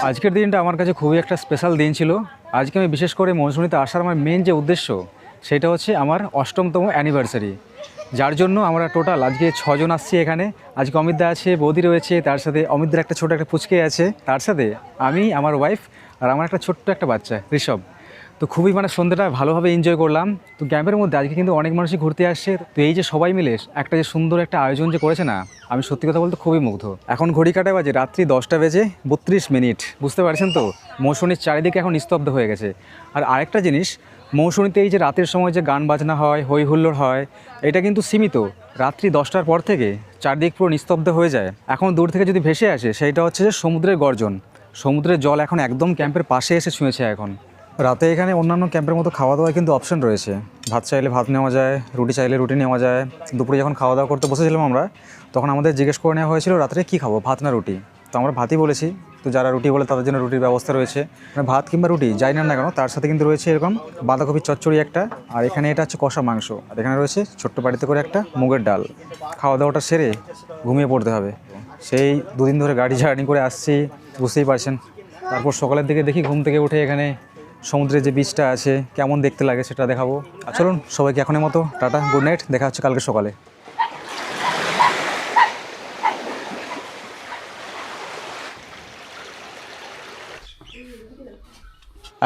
আজকের দিনটা আমার কাছে খুবই একটা স্পেশাল দিন ছিল। আজকে আমি বিশেষ করে মৌসুমীতে আসার আমার মেন যে উদ্দেশ্য সেটা হচ্ছে আমার 8তম অ্যানিভার্সারি। যার জন্য আমরা টোটাল আজকে 6 জন আসছি এখানে। আজকে অমিতদা আছে, বৌদি রয়েছে, তার সাথে অমিতদার একটা ছোটো একটা পুচকে আছে, তার সাথে আমি, আমার ওয়াইফ আর আমার একটা ছোট্ট একটা বাচ্চা ঋষভ। তো খুবই মানে সন্ধ্যাটা ভালোভাবে এনজয় করলাম। তো ক্যাম্পের মধ্যে আজকে কিন্তু অনেক মানুষই ঘুরতে আসছে। তো এই যে সবাই মিলে একটা যে সুন্দর একটা আয়োজন যে করেছে না, আমি সত্যি কথা বলতে খুবই মুগ্ধ। এখন ঘড়ি কাটায় বাজে রাত্রি 10টা বেজে 32 মিনিট, বুঝতে পারছেন তো মৌসুমীর চারিদিকে এখন নিস্তব্ধ হয়ে গেছে। আর আরেকটা জিনিস, মৌসুমীতে এই যে রাতের সময় যে গান বাজনা হয়, হই হুল্লোড় হয়, এটা কিন্তু সীমিত। রাত্রি 10টার পর থেকে চারদিক পুরো নিস্তব্ধ হয়ে যায়। এখন দূর থেকে যদি ভেসে আসে সেইটা হচ্ছে যে সমুদ্রের গর্জন। সমুদ্রের জল এখন একদম ক্যাম্পের পাশে এসে ছুঁয়েছে। এখন রাতে এখানে অন্যান্য ক্যাম্পের মতো খাওয়া দাওয়ার কিন্তু অপশন রয়েছে। ভাত চাইলে ভাত নেওয়া যায়, রুটি চাইলে রুটি নেওয়া যায়। দুপুরে যখন খাওয়া দাওয়া করতে বসেছিলাম আমরা, তখন আমাদের জিজ্ঞেস করে নেওয়া হয়েছিল রাত্রে কী খাবো, ভাত না রুটি। তো আমরা ভাতই বলেছি। তো যারা রুটি বলে তাদের জন্য রুটির ব্যবস্থা রয়েছে। মানে ভাত কিংবা রুটি যাই না কেন, তার সাথে কিন্তু রয়েছে এরকম বাঁধাকপির চচ্চড়ি একটা, আর এখানে এটা হচ্ছে কষা মাংস, আর এখানে রয়েছে ছোট্ট বাড়িতে করে একটা মুগের ডাল। খাওয়া দাওয়াটা সেরে ঘুমিয়ে পড়তে হবে। সেই দুদিন ধরে গাড়ি জার্নি করে আসছি, বুঝতেই পারছেন। তারপর সকালের দিকে দেখি ঘুম থেকে উঠে এখানে সমুদ্রে যে বীজটা আছে কেমন দেখতে লাগে সেটা দেখাবো। আর চলুন সবাইকে এখনের মতো টাটা, গুড নাইট, দেখা হচ্ছে কালকে সকালে।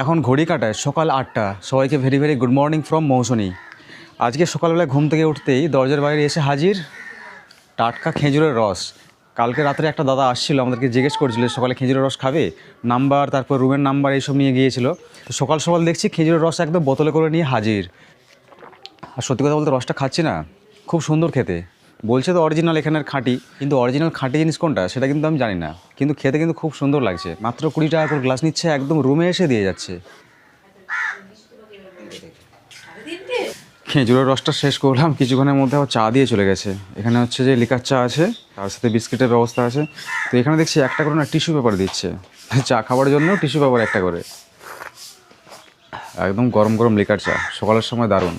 এখন ঘড়ি কাটায় সকাল 8টা। সবাইকে very very good morning from Mousumi. আজকে সকালবেলায় ঘুম থেকে উঠতেই দরজার বাইরে এসে হাজির টাটকা খেজুরের রস। কালকে রাত্রে একটা দাদা আসছিল, আমাদেরকে জিজ্ঞেস করছিল সকালে খেজুরের রস খাবে, নাম্বার, তারপর রুমের নাম্বার এইসব নিয়ে গিয়েছিল। তো সকাল সকাল দেখছি খেজুরের রস একদম বোতলে করে নিয়ে হাজির। আর সত্যি কথা বলতে রসটা খাচ্ছি না, খুব সুন্দর খেতে। বলছে তো অরিজিনাল এখানের খাঁটি, কিন্তু অরিজিনাল খাঁটি জিনিস কোনটা সেটা কিন্তু আমি জানি না, কিন্তু খেতে কিন্তু খুব সুন্দর লাগছে। মাত্র 20 টাকা করে গ্লাস নিচ্ছে, একদম রুমে এসে দিয়ে যাচ্ছে। খেজুরের রসটা শেষ করলাম, কিছুক্ষণের মধ্যে আবার চা দিয়ে চলে গেছে। এখানে হচ্ছে যে লিকার চা আছে, তার সাথে বিস্কিটের ব্যবস্থা আছে। তো এখানে দেখছি একটা করে না টিস্যু পেপার দিচ্ছে, চা খাবার জন্য টিস্যু পেপার একটা করে। একদম গরম গরম লিকার চা, সকালের সময় দারুণ।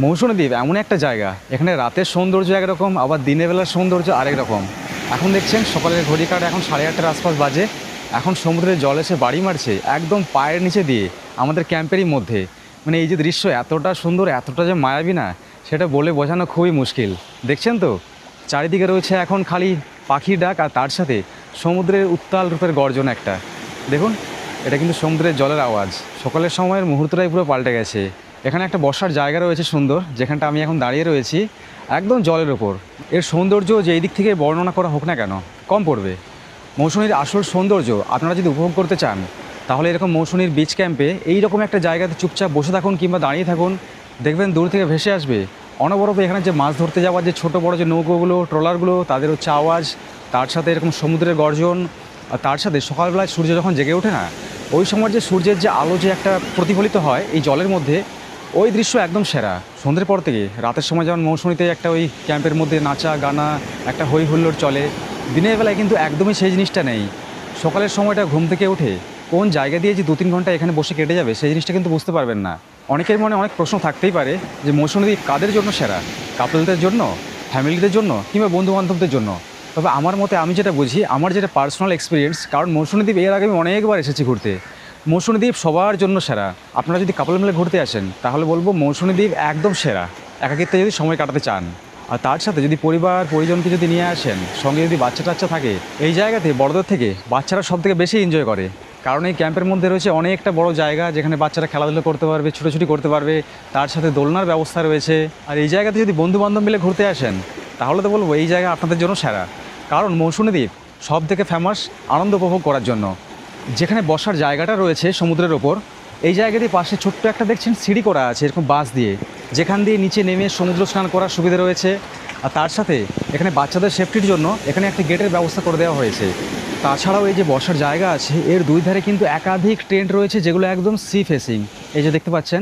মৌসুমী দ্বীপ এমন একটা জায়গা, এখানে রাতের সৌন্দর্য একরকম, আবার দিনের বেলার সৌন্দর্য আরেক রকম। এখন দেখছেন সকালের ঘড়ি কাটা এখন 8:30টার আশপাশ বাজে। এখন সমুদ্রের জল এসে বাড়ি মারছে একদম পায়ের নিচে দিয়ে আমাদের ক্যাম্পেরই মধ্যে। মানে এই যে দৃশ্য এতটা সুন্দর, এতটা যে মায়াবী না, সেটা বলে বোঝানো খুবই মুশকিল। দেখছেন তো চারিদিকে রয়েছে এখন খালি পাখির ডাক, আর তার সাথে সমুদ্রের উত্তাল রূপের গর্জন একটা। দেখুন, এটা কিন্তু সমুদ্রের জলের আওয়াজ। সকালের সময়ের মুহূর্তটাই পুরো পাল্টে গেছে। এখানে একটা বসার জায়গা রয়েছে সুন্দর, যেখানটা আমি এখন দাঁড়িয়ে রয়েছি একদম জলের ওপর। এর সৌন্দর্য যে এই দিক থেকে বর্ণনা করা হোক না কেন কম পড়বে। মৌসুমীর আসল সৌন্দর্য আপনারা যদি উপভোগ করতে চান, তাহলে এরকম মৌসুমীর বিচ ক্যাম্পে এইরকম একটা জায়গাতে চুপচাপ বসে থাকুন কিংবা দাঁড়িয়ে থাকুন, দেখবেন দূর থেকে ভেসে আসবে অনবরত এখানে যে মাছ ধরতে যাওয়ার যে ছোটো বড়ো যে নৌকোগুলো, ট্রলারগুলো, তাদের হচ্ছে আওয়াজ, তার সাথে এরকম সমুদ্রের গর্জন, আর তার সাথে সকালবেলায় সূর্য যখন জেগে ওঠে না, ওই সময় যে সূর্যের যে আলো যে একটা প্রতিফলিত হয় এই জলের মধ্যে, ওই দৃশ্য একদম সেরা। সন্ধ্যের পর থেকে রাতের সময় যেমন মৌসুমীতে একটা ওই ক্যাম্পের মধ্যে নাচা গানা, একটা হই হুল্লোড় চলে, দিনের বেলায় কিন্তু একদমই সেই জিনিসটা নেই। সকালের সময়টা ঘুম থেকে উঠে কোন জায়গা দিয়ে যে 2-3 ঘন্টা এখানে বসে কেটে যাবে সেই জিনিসটা কিন্তু বুঝতে পারবেন না। অনেকের মনে অনেক প্রশ্ন থাকতেই পারে যে মৌসুমী দ্বীপ কাদের জন্য সেরা, কাপলদের জন্য, ফ্যামিলিদের জন্য কিংবা বন্ধুবান্ধবদের জন্য। তবে আমার মতে আমি যেটা বুঝি, আমার যেটা পার্সোনাল এক্সপিরিয়েন্স, কারণ মৌসুমী দ্বীপ এর আগে আমি অনেকবার এসেছি ঘুরতে, মৌসুমী দ্বীপ সবার জন্য সেরা। আপনারা যদি কাপল মিলে ঘুরতে আসেন তাহলে বলবো মৌসুমী দ্বীপ একদম সেরা, একাকিত্বে যদি সময় কাটাতে চান। আর তার সাথে যদি পরিবার পরিজনকে যদি নিয়ে আসেন, সঙ্গে যদি বাচ্চা টাচ্চা থাকে, এই জায়গাতে বড়দের থেকে বাচ্চারা সব থেকে বেশি এনজয় করে। কারণ এই ক্যাম্পের মধ্যে রয়েছে অনেকটা বড় জায়গা, যেখানে বাচ্চারা খেলাধুলো করতে পারবে, ছুটোছুটি করতে পারবে, তার সাথে দোলনার ব্যবস্থা রয়েছে। আর এই জায়গাতে যদি বন্ধুবান্ধব মিলে ঘুরতে আসেন তাহলে তো বলবো এই জায়গা আপনাদের জন্য সেরা। কারণ মৌসুমী দ্বীপ সব থেকে ফেমাস আনন্দ উপভোগ করার জন্য। যেখানে বসার জায়গাটা রয়েছে সমুদ্রের ওপর, এই জায়গাটির পাশে ছোট্ট একটা দেখছেন সিঁড়ি করা আছে এরকম বাঁশ দিয়ে, যেখান দিয়ে নিচে নেমে সমুদ্র স্নান করার সুবিধা রয়েছে। আর তার সাথে এখানে বাচ্চাদের সেফটির জন্য এখানে একটা গেটের ব্যবস্থা করে দেওয়া হয়েছে। তাছাড়াও এই যে বসার জায়গা আছে এর দুই ধারে কিন্তু একাধিক টেন্ট রয়েছে, যেগুলো একদম সি ফেসিং। এই যে দেখতে পাচ্ছেন,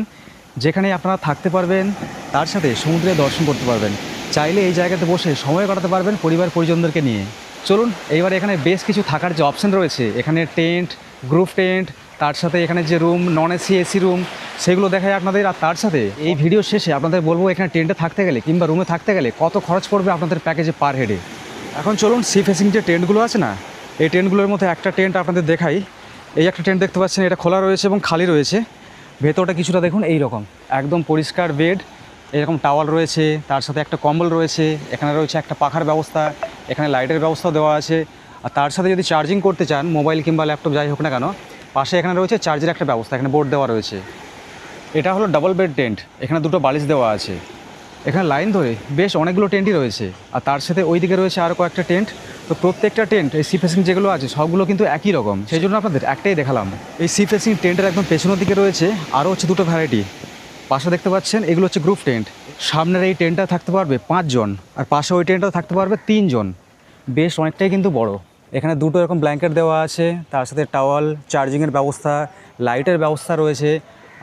যেখানে আপনারা থাকতে পারবেন, তার সাথে সমুদ্রে দর্শন করতে পারবেন। চাইলে এই জায়গাতে বসে সময় কাটাতে পারবেন পরিবার পরিজনদেরকে নিয়ে। চলুন এইবার এখানে বেশ কিছু থাকার যে অপশান রয়েছে, এখানে টেন্ট, গ্রুপ টেন্ট, তার সাথে এখানে যে room, non AC AC room, সেগুলো দেখায় আপনাদের। আর তার সাথে এই ভিডিও শেষে আপনাদের বলবো এখানে টেন্টে থাকতে গেলে কিংবা রুমে থাকতে গেলে কত খরচ পড়বে আপনাদের প্যাকেজে পার হেডে। এখন চলুন সি ফেসিং যে টেন্টগুলো আছে না, এই টেন্টগুলোর মধ্যে একটা টেন্ট আপনাদের দেখাই। এই একটা টেন্ট দেখতে পাচ্ছেন, এটা খোলা রয়েছে এবং খালি রয়েছে। ভেতরটা কিছুটা দেখুন এই রকম, একদম পরিষ্কার বেড, এরকম টাওয়াল রয়েছে, তার সাথে একটা কম্বল রয়েছে, এখানে রয়েছে একটা পাখার ব্যবস্থা, এখানে লাইটের ব্যবস্থাও দেওয়া আছে। আর তার সাথে যদি চার্জিং করতে চান মোবাইল কিংবা ল্যাপটপ যাই হোক না কেন, পাশে এখানে রয়েছে চার্জের একটা ব্যবস্থা, এখানে বোর্ড দেওয়া রয়েছে। এটা হলো ডাবল বেড টেন্ট, এখানে দুটো বালিশ দেওয়া আছে। এখানে লাইন ধরে বেশ অনেকগুলো টেন্টই রয়েছে। আর তার সাথে ওই দিকে রয়েছে আরও কয়েকটা টেন্ট। তো প্রত্যেকটা টেন্ট এই সি ফেসিং যেগুলো আছে সবগুলো কিন্তু একই রকম, সেই জন্য আপনাদের একটাই দেখালাম। এই সি ফেসিং টেন্টের একদম পেছনের দিকে রয়েছে আরও হচ্ছে দুটো ভ্যারাইটি। পাশে দেখতে পাচ্ছেন এগুলো হচ্ছে গ্রুপ টেন্ট। সামনের এই টেন্টটা থাকতে পারবে 5 জন, আর পাশে ওই টেন্টটা থাকতে পারবে 3 জন। বেশ অনেকটাই কিন্তু বড়। এখানে দুটো এরকম ব্ল্যাঙ্কেট দেওয়া আছে, তার সাথে টাওয়াল, চার্জিংয়ের ব্যবস্থা, লাইটের ব্যবস্থা রয়েছে।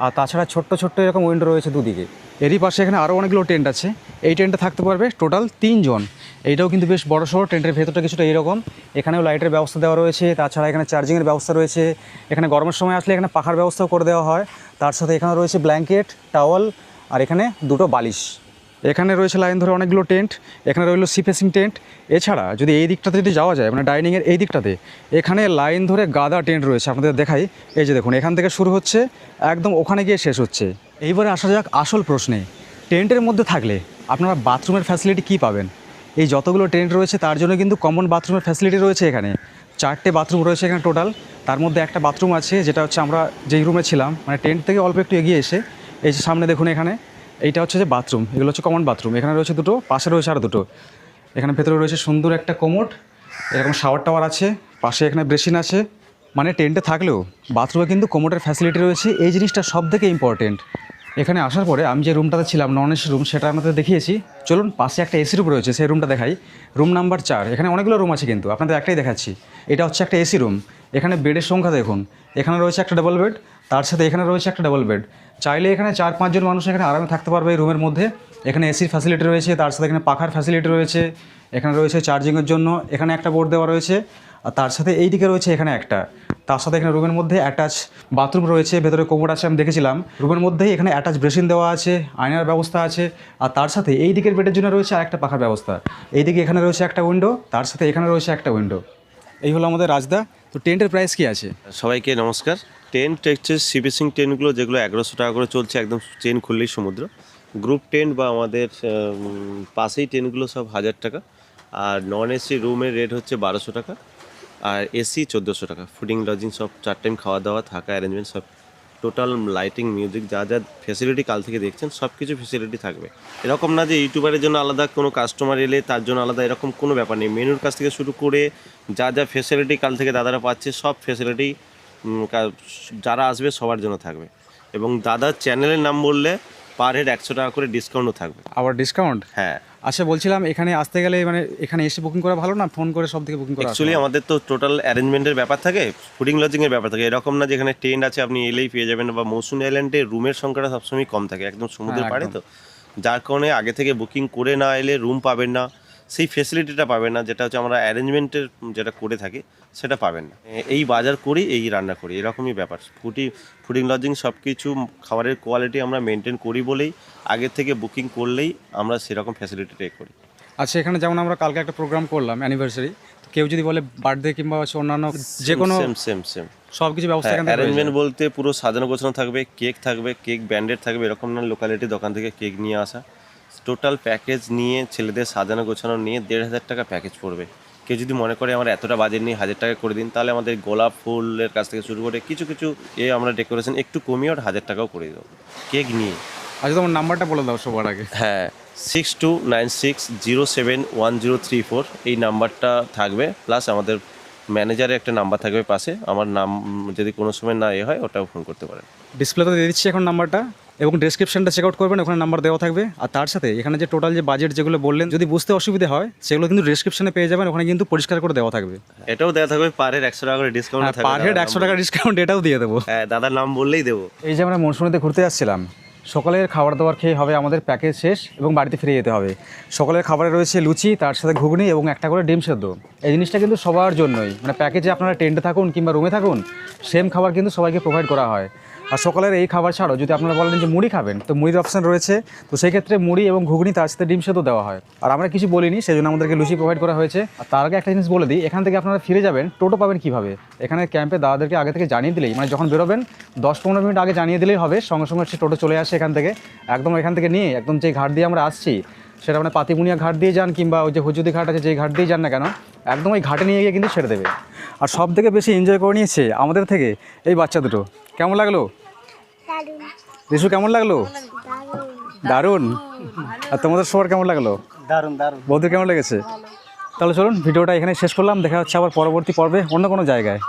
আর তাছাড়া ছোট্ট ছোট্ট এরকম উইন্ডো রয়েছে দুদিকে। এরই পাশে এখানে আরও অনেকগুলো টেন্ট আছে। এই টেন্টে থাকতে পারবে টোটাল 3 জন। এইটাও কিন্তু বেশ বড় সড়ো। টেন্টের ভেতরটা কিছুটা এইরকম, এখানেও লাইটের ব্যবস্থা দেওয়া রয়েছে, তাছাড়া এখানে চার্জিংয়ের ব্যবস্থা রয়েছে। এখানে গরমের সময় আসলে এখানে পাখার ব্যবস্থাও করে দেওয়া হয়। তার সাথে এখানে রয়েছে ব্ল্যাঙ্কেট, টাওয়াল, আর এখানে দুটো বালিশ। এখানে রয়েছে লাইন ধরে অনেকগুলো টেন্ট। এখানে রইলো সি ফেসিং টেন্ট। এছাড়া যদি এই দিকটাতে যদি যাওয়া যায়, মানে ডাইনিংয়ের এই দিকটাতে, এখানে লাইন ধরে গাদা টেন্ট রয়েছে। আপনাদের দেখাই, এই যে দেখুন, এখান থেকে শুরু হচ্ছে একদম ওখানে গিয়ে শেষ হচ্ছে। এইবারে আসা যাক আসল প্রশ্নে। টেন্টের মধ্যে থাকলে আপনারা বাথরুমের ফ্যাসিলিটি কী পাবেন? এই যতগুলো টেন্ট রয়েছে তার জন্য কিন্তু কমন বাথরুমের ফ্যাসিলিটি রয়েছে। এখানে 4টে বাথরুম রয়েছে এখানে টোটাল। তার মধ্যে একটা বাথরুম আছে যেটা হচ্ছে আমরা যেই রুমে ছিলাম, মানে টেন্ট থেকে অল্প একটু এগিয়ে এসে এই যে সামনে দেখুন, এখানে এইটা হচ্ছে যে বাথরুম, এগুলো হচ্ছে কমন বাথরুম। এখানে রয়েছে দুটো, পাশে রয়েছে আরও দুটো। এখানে ভেতরে রয়েছে সুন্দর একটা কোমোড, এরকম শাওয়ার টাওয়ার আছে, পাশে এখানে বেসিন আছে। মানে টেন্টে থাকলেও বাথরুমে কিন্তু কোমোডের ফ্যাসিলিটি রয়েছে। এই জিনিসটা সব থেকে ইম্পর্টেন্ট। এখানে আসার পরে আমি যে রুমটাতে ছিলাম, নন এসি রুম, সেটা আপনাদের দেখিয়েছি। চলুন পাশে একটা এসি রুম রয়েছে, সেই রুমটা দেখাই। Room number 4। এখানে অনেকগুলো রুম আছে কিন্তু আপনাদের একটাই দেখাচ্ছি। এটা হচ্ছে একটা এসি রুম। এখানে বেডের সংখ্যা দেখুন, এখানে রয়েছে একটা ডাবল বেড, তার সাথে এখানে রয়েছে একটা ডাবল বেড। চাইলে এখানে 4-5 জন মানুষ এখানে আরামে থাকতে পারবে এই রুমের মধ্যে। এখানে এসির ফ্যাসিলিটি রয়েছে, তার সাথে এখানে পাখার ফ্যাসিলিটি রয়েছে, এখানে রয়েছে চার্জিংয়ের জন্য এখানে একটা বোর্ড দেওয়া রয়েছে। আর তার সাথে এই দিকে রয়েছে এখানে একটা। তার সাথে এখানে রুমের মধ্যে অ্যাটাচ বাথরুম রয়েছে, ভেতরে কোমোড আছে, আমি দেখেছিলাম। রুমের মধ্যেই এখানে অ্যাটাচ বেসিন দেওয়া আছে, আয়নার ব্যবস্থা আছে। আর তার সাথে এই দিকের বেডের জন্য রয়েছে আরেকটা পাখার ব্যবস্থা। এইদিকে এখানে রয়েছে একটা উইন্ডো, তার সাথে এখানে রয়েছে একটা উইন্ডো। এই হলো আমাদের রাজদা। তো টেন্টের প্রাইস কি আছে? সবাইকে নমস্কার। টেন্ট হচ্ছে সিপিসিং টেন্টগুলো, যেগুলো 1100 টাকা করে চলছে, একদম চেন খুললেই সমুদ্র। গ্রুপ টেন্ট বা আমাদের পাশেই টেন্টগুলো সব 1000 টাকা। আর নন এসি রুমের রেট হচ্ছে 1200 টাকা, আর এসি 1400 টাকা। ফুডিং লজিং সব 4 টাইম খাওয়া দাওয়া থাকা অ্যারেঞ্জমেন্ট সব, টোটাল লাইটিং মিউজিক যা যা ফেসিলিটি কাল থেকে দেখছেন সব কিছু ফেসিলিটি থাকবে। এরকম না যে ইউটিউবারের জন্য আলাদা কোনো কাস্টমার এলে তার জন্য আলাদা, এরকম কোনো ব্যাপার নেই। মেনুর কাছ থেকে শুরু করে যা যা ফেসিলিটি কাল থেকে দাদারা পাচ্ছে, সব ফেসিলিটি যারা আসবে সবার জন্য থাকবে। এবং দাদার চ্যানেলের নাম বললে পার হেড 100 টাকা করে ডিসকাউন্টও থাকবে। আবার ডিসকাউন্ট? হ্যাঁ। আচ্ছা, বলছিলাম এখানে আসতে গেলে মানে এখানে এসে বুকিং করা ভালো না ফোন করে সব থেকে বুকিং করা? অ্যাকচুয়ালি আমাদের তো টোটাল অ্যারেঞ্জমেন্টের ব্যাপার থাকে, ফুডিং লজিংয়ের ব্যাপার থাকে। এরকম না যেখানে টেন্ট আছে আপনি এলেই পেয়ে যাবেন, বা মৌসুমী আইল্যান্ডে রুমের সংখ্যাটা সবসময় কম থাকে, একদম সমুদ্রের পাড়ে তো, যার কারণে আগে থেকে বুকিং করে না এলে রুম পাবেন না, সেই ফেসিলিটিটা পাবেন না, যেটা হচ্ছে আমরা অ্যারেঞ্জমেন্টের যেটা করে থাকি সেটা পাবেন না। এই বাজার করি, এই রান্না করি, এরকমই ব্যাপার। ফুডিং লজিং সব কিছু খাবারের কোয়ালিটি আমরা মেনটেন করি বলেই আগে থেকে বুকিং করলেই আমরা সেরকম ফ্যাসিলিটিটা করি। আচ্ছা, এখানে যেমন আমরা কালকে একটা প্রোগ্রাম করলাম অ্যানিভার্সারি, কেউ যদি বলে বার্থডে কিংবা হচ্ছে অন্যান্য যে কোনো সেম সব কিছু ব্যবস্থা এখানে অ্যারেঞ্জমেন্ট বলতে পুরো সাজানো গোছানো থাকবে, কেক ব্যান্ডেড থাকবে, এরকম না লোকালিটি দোকান থেকে কেক নিয়ে আসা। টোটাল প্যাকেজ নিয়ে ছেলেদের সাজানো গোছানো নিয়ে 1500 টাকা প্যাকেজ পড়বে। কেউ যদি মনে করে আমার এতটা বাজেট নেই, 1000 টাকা করে দিন, তাহলে আমাদের গোলাপ ফুলের কাছ থেকে শুরু করে কিছু আমরা ডেকোরেশন একটু কমিয়ে 1000 টাকাও করে দেবো কেক নিয়ে। আচ্ছা, তোমার নাম্বারটা বলে দাও সবার আগে। হ্যাঁ, 6296071034 এই নাম্বারটা থাকবে, প্লাস আমাদের ম্যানেজারের একটা নাম্বার থাকবে পাশে। আমার নাম যদি কোনো সময় না হয় ওটাও ফোন করতে পারেন। ডিসপ্লেতে দিয়ে দিচ্ছি এখন নাম্বারটা, এবং ডেসক্রিপশনটা চেক আউট করবেন, ওখানে নাম্বার দেওয়া থাকবে। আর তার সাথে এখানে যে টোটাল যে বাজেট যেগুলো বললেন, যদি বুঝতে অসুবিধা হয় সেগুলো কিন্তু ডেসক্রিপশনে পেয়ে যাবেন, ওখানে কিন্তু পরিষ্কার করে দেওয়া থাকবে। এটাও দেওয়া থাকবে, পার হেড 100 টাকা করে ডিসকাউন্ট থাকবে। পার হেড 100 টাকা ডিসকাউন্ট, এটাও দিয়ে দেবো। হ্যাঁ, দাদার নাম বললেই দেবো। এই যে আমরা মনসুনিতে ঘুরতে যাচ্ছিলাম, সকালের খাবার দাবার খেয়ে হবে আমাদের প্যাকেজ শেষ এবং বাড়িতে ফিরে যেতে হবে। সকালের খাবারে রয়েছে লুচি, তার সাথে ঘুগনি এবং একটা করে ডিম সেদ্ধ। এই জিনিসটা কিন্তু সবার জন্যই, মানে প্যাকেজে আপনারা টেন্টে থাকুন কিংবা রুমে থাকুন, সেম খাবার কিন্তু সবাইকে প্রোভাইড করা হয়। আর সকালের এই খাবার ছাড়াও যদি আপনারা বলেন যে মুড়ি খাবেন, তো মুড়ির অপশান রয়েছে। তো সেই ক্ষেত্রে মুড়ি এবং ঘুগনি তার সাথে ডিম সেদ্ধ দেওয়া হয়। আর আমরা কিছু বলিনি, সেই জন্য আমাদেরকে লুচি প্রোভাইড করা হয়েছে। আর তার আগে একটা জিনিস বলে দিই, এখান থেকে আপনারা ফিরে যাবেন টোটো পাবেন কীভাবে। এখানে ক্যাম্পে দাদাদেরকে আগে থেকে জানিয়ে দিলেই, মানে যখন বেরোবেন 10-15 মিনিট আগে জানিয়ে দিলেই হবে, সঙ্গে সঙ্গে সে টোটো চলে আসে এখান থেকে। একদম এখান থেকে নিয়ে একদম যে ঘাট দিয়ে আমরা আসছি, সেটা মানে পাতিবুনিয়া ঘাট দিয়ে যান কিংবা ওই যে হুজুদি ঘাট আছে, যেই ঘাট দিয়ে যান না কেন, একদম ওই ঘাটে নিয়ে গিয়ে কিন্তু ছেড়ে দেবে। আর সব থেকে বেশি এনজয় করে নিয়েছে আমাদের থেকে এই বাচ্চা দুটো। কেমন লাগলো রিশু, কেমন লাগলো? দারুণ। আর তোমাদের সবার কেমন লাগলো? দারুণ। বৌদির কেমন লেগেছে? তাহলে চলুন ভিডিওটা এখানে শেষ করলাম। দেখা হচ্ছে আবার পরবর্তী পর্বে অন্য কোনো জায়গায়।